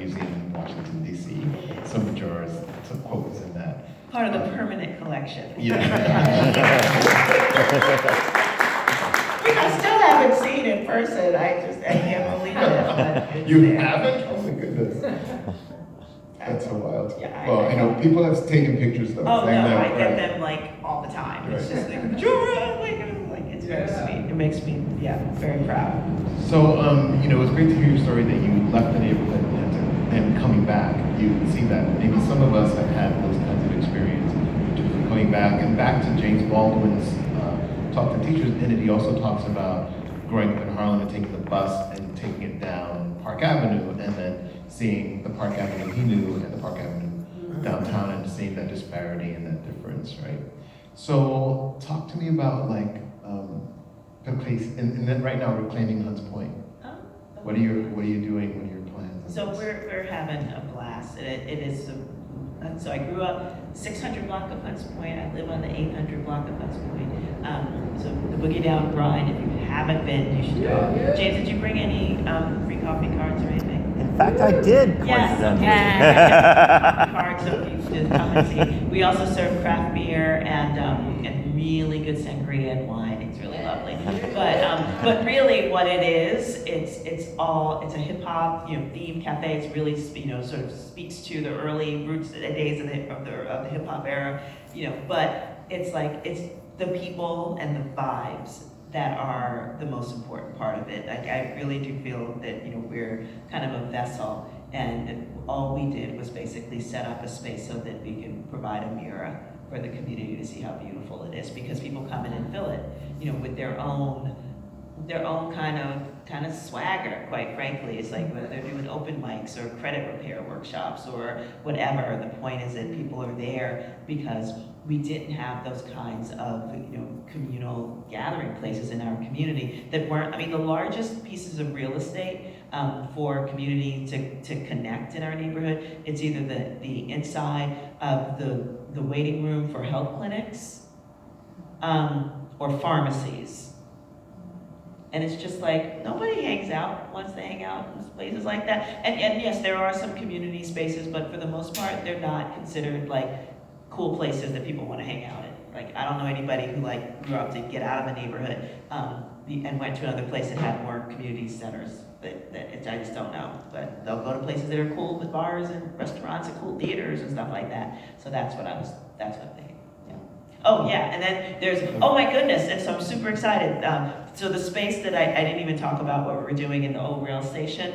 Museum in Washington, D.C. Some Majora's, some quotes in that. Part of the permanent collection. Yeah. Which I still haven't seen in person. I can't believe it. But it's You there. haven't? Oh my goodness. That's so wild. Yeah, Well, I know people have taken pictures of them. Oh no, saying that, I get right. them like all the time. It's Right. just like Majora, like it's very sweet. It makes me very proud. So, it was great to hear your story that you left the neighborhood and coming back. You can see that maybe some of us have had those kinds of experiences, coming back and back to James Baldwin's Talk to Teachers in it. He also talks about growing up in Harlem and taking the bus and taking it down Park Avenue and then seeing the Park Avenue he knew and the Park Avenue downtown and seeing that disparity and that difference, right? So talk to me about the place, and then right now we're claiming Hunts Point. What are you doing? What are your plans? So we're having a blast. It is. So I grew up 600 block of Hunts Point. I live on the 800 block of Hunts Point. So the Boogie Down Grind. If you haven't been, you should go. Yeah. James, did you bring any free coffee cards or anything? In fact, I did. Yes, Coincidentally. coffee cards, so if you should come and see. We also serve craft beer and really good sangria and wine. It's really lovely. But really, what it is, it's a hip hop themed cafe. It's really sort of speaks to the early roots days of the hip hop era. But it's the people and the vibes that are the most important part of it. I really do feel that we're kind of a vessel, and all we did was basically set up a space so that we can provide a mirror for the community to see how beautiful it is, because people come in and fill it, with their own kind of swagger, quite frankly. It's like whether they're doing open mics or credit repair workshops or whatever. The point is that people are there because we didn't have those kinds of communal gathering places in our community that weren't. I mean, the largest pieces of real estate for community to connect in our neighborhood, it's either the inside of the waiting room for health clinics or pharmacies. And it's just like, nobody hangs out once they hang out in places like that. And yes, there are some community spaces, but for the most part, they're not considered cool places that people want to hang out in. I don't know anybody who grew up to get out of the neighborhood and went to another place that had more community centers. I just don't know. But they'll go to places that are cool with bars and restaurants and cool theaters and stuff like that. So that's what I'm thinking. Yeah. Oh yeah, and then there's, oh my goodness, and so I'm super excited. So the space that I didn't even talk about what we were doing in the old rail station.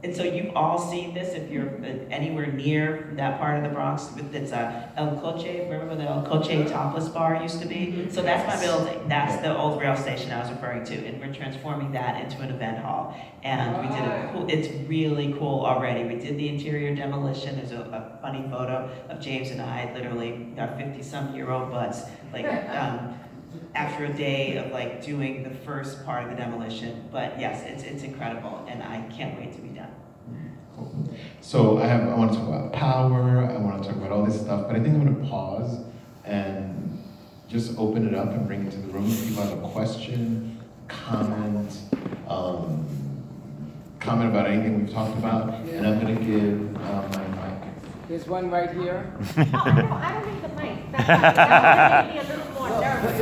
And so you've all seen this if you're anywhere near that part of the Bronx. It's El Coche. Remember where the El Coche topless bar used to be? So that's my building. That's the old rail station I was referring to. And we're transforming that into an event hall. And we did it's really cool already. We did the interior demolition. There's a funny photo of James and I, literally our 50-some-year-old butts, after a day of doing the first part of the demolition. But yes, it's incredible, and I can't wait to be done. Cool. So I want to talk about power, I want to talk about all this stuff, but I think I'm going to pause and just open it up and bring it to the room. If people have a question, comment about anything we've talked about, and I'm going to give my mic. There's one right here. I don't need the mic. That would make me a little more nervous.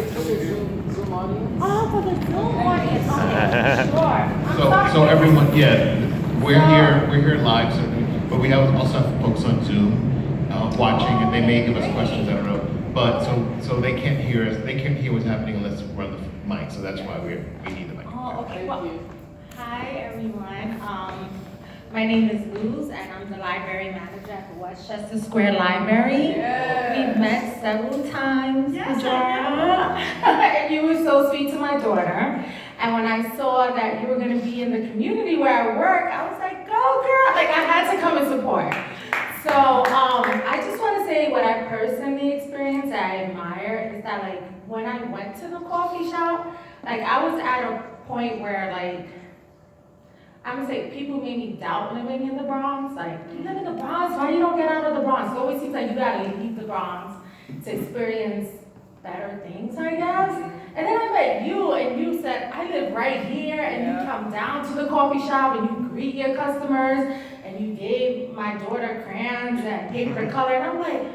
Zoom audience. Oh, for the Zoom audience. Okay, sure. So everyone, we're here live, but we also have folks on Zoom watching, and they may give us questions. I don't know, but so they can't hear us. They can't hear what's happening unless we're on the mic. So that's why we need the mic. Oh, okay. Thank Well, you. hi, everyone. My name is Cruz, and I'm the library manager at the Westchester Square Library. Yeah. We've met several times, Yes, Majora. And you were so sweet to my daughter. And when I saw that you were going to be in the community where I work, I was like, go girl! I had to come and support. So I just want to say what I personally experienced, I admire, is that when I went to the coffee shop, I was at a point where I'm gonna say people made me doubt living in the Bronx. You live in the Bronx, why you don't get out of the Bronx? It always seems like you gotta leave the Bronx to experience better things, I guess. And then I met you, and you said, I live right here, and you come down to the coffee shop, and you greet your customers, and and you gave my daughter crayons and paper to color, and I'm like,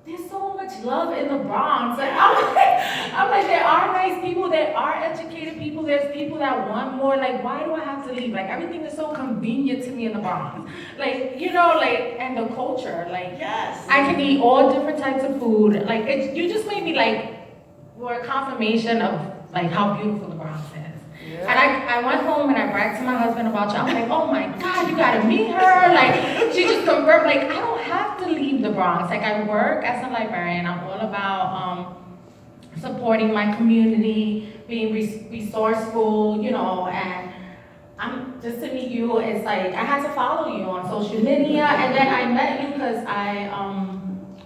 there's so much love in the Bronx. Like, I'm like, there are nice people, there are educated people, there's people that want more. Like, why do I have to leave? Like, everything is so convenient to me in the Bronx. Like, you know, like, and the culture, like, Yes. I can eat all different types of food. Like, you just made me like, more confirmation of like how beautiful the Bronx is. Yeah. And I went home and I bragged to my husband about you. I'm like, oh my God, you gotta meet her. Like, she just confirmed, like, I don't have to leave the Bronx. Like, I work as a librarian. I'm all about supporting my community, being resourceful, you know, and I'm just to meet you, it's like, I had to follow you on social media, and then I met you because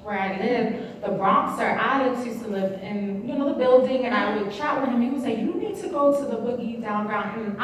where I live, the Bronxer, Alex used to live in, you know, the building, and I would chat with him. He would say, you need to go to the Boogie Down Ground.